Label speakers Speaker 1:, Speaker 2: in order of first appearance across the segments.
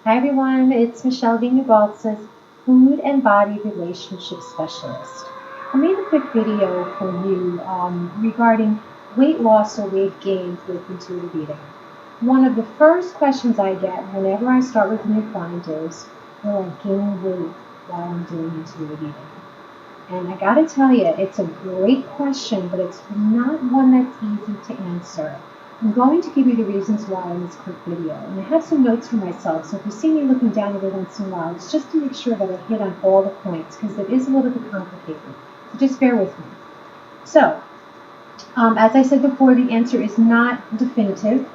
Speaker 1: Hi everyone, it's Michelle Vina-Baltsas, Food and Body Relationship Specialist. I made a quick video for you regarding weight loss or weight gain with intuitive eating. One of the first questions I get whenever I start with a new client is, will I gain weight while I'm doing intuitive eating? And I gotta tell you, it's a great question, but it's not one that's easy to answer. I'm going to give you the reasons why in this quick video. And I have some notes for myself, so if you see me looking down every once in a while, it's just to make sure that I hit on all the points, because it is a little bit complicated. So just bear with me. So, as I said before, the answer is not definitive.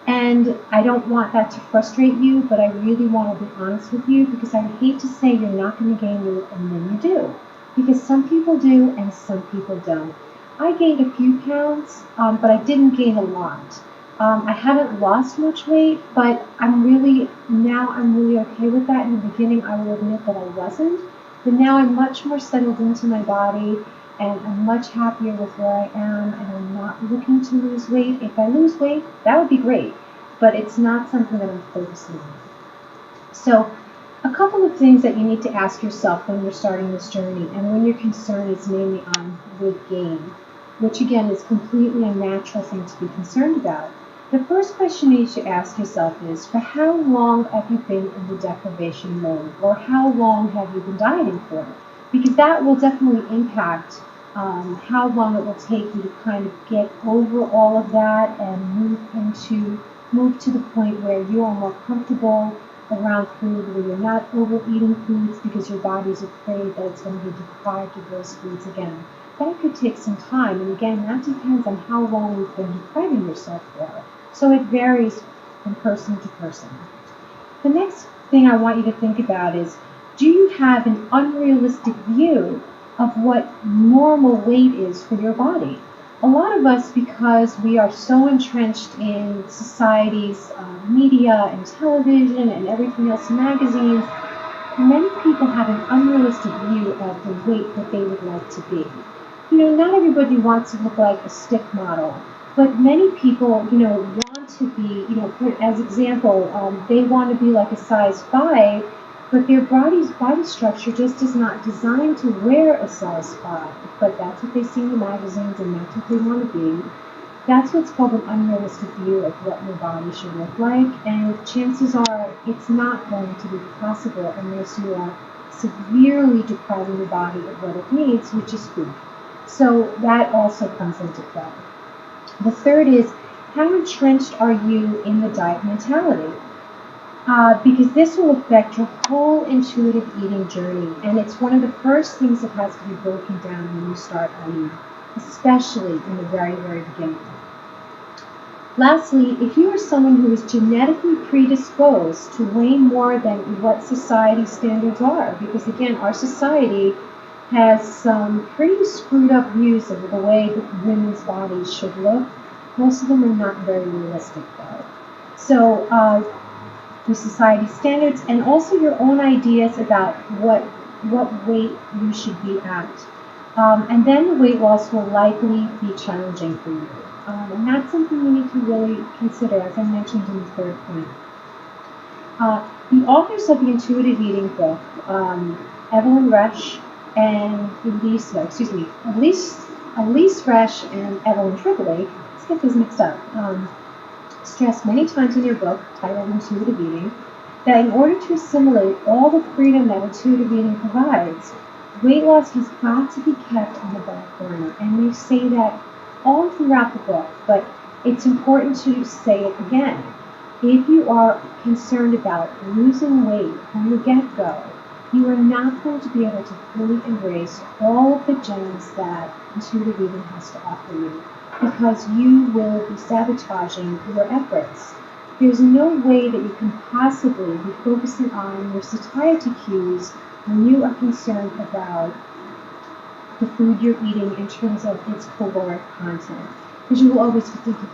Speaker 1: And I don't want that to frustrate you, but I really want to be honest with you because I hate to say you're not going to gain weight and then you do. Because some people do and some people don't. I gained a few pounds, but I didn't gain a lot. I haven't lost much weight, but I'm really okay with that. In the beginning, I will admit that I wasn't. But now I'm much more settled into my body and I'm much happier with where I am, and I'm not looking to lose weight. If I lose weight, that would be great, but it's not something that I'm focusing on. So, a couple of things that you need to ask yourself when you're starting this journey, and when your concern is mainly on weight gain, which again is completely a natural thing to be concerned about. The first question you should ask yourself is, for how long have you been in the deprivation mode, or how long have you been dieting for? Because that will definitely impact how long it will take you to kind of get over all of that and move to the point where you are more comfortable around food, where you're not overeating foods because your body's afraid that it's going to be deprived of those foods again. That could take some time, and again, that depends on how long you've been depriving yourself for. So it varies from person to person. The next thing I want you to think about is, do you have an unrealistic view of what normal weight is for your body? A lot of us, because we are so entrenched in society's media and television and everything else, magazines, many people have an unrealistic view of the weight that they would like to be. Not everybody wants to look like a stick model, but many people, want to be, for, as example, they want to be like a size 5, but their body's body structure just is not designed to wear a size 5. But that's what they see in the magazines, and that's what they want to be. That's what's called an unrealistic view of what your body should look like, and chances are it's not going to be possible unless you are severely depriving your body of what it needs, which is food. So that also comes into play. The third is, how entrenched are you in the diet mentality? Because this will affect your whole intuitive eating journey, and it's one of the first things that has to be broken down when you start eating, especially in the very, very beginning. Lastly, if you are someone who is genetically predisposed to weigh more than what society standards are, because again, our society has some pretty screwed up views of the way that women's bodies should look. Most of them are not very realistic, though. So, the society standards, and also your own ideas about what weight you should be at. And then the weight loss will likely be challenging for you. And that's something you need to really consider, as I mentioned in the third point. The authors of the Intuitive Eating book, Evelyn Resch and Elise Resch and Evelyn Tripoli, let's get those mixed up, stress many times in their book, titled Intuitive Eating, that in order to assimilate all the freedom that intuitive eating provides, weight loss has got to be kept on the back burner. And they say that all throughout the book, but it's important to say it again. If you are concerned about losing weight from the get-go, you are not going to be able to fully embrace all of the gems that intuitive eating has to offer you, because you will be sabotaging your efforts. There's no way that you can possibly be focusing on your satiety cues when you are concerned about the food you're eating in terms of its caloric content. Because you will always be thinking,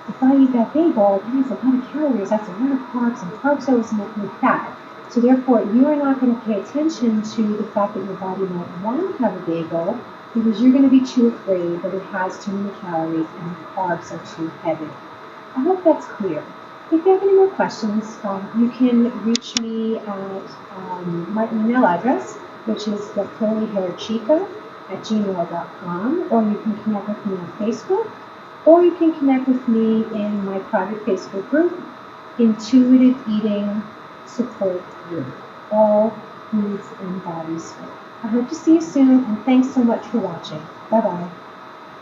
Speaker 1: if I eat that bagel, that has a lot of calories, that's a lot of carbs, and carbs always make me fat. So therefore, you are not going to pay attention to the fact that your body might want to have a bagel, because you're going to be too afraid that it has too many calories and the carbs are too heavy. I hope that's clear. If you have any more questions, you can reach me at my email address, which is the curlyhairchica@gmail.com, or you can connect with me on Facebook, or you can connect with me in my private Facebook group, Intuitive Eating Support Group, All Foods and Bodies Fit. I hope to see you soon, and thanks so much for watching. Bye-bye.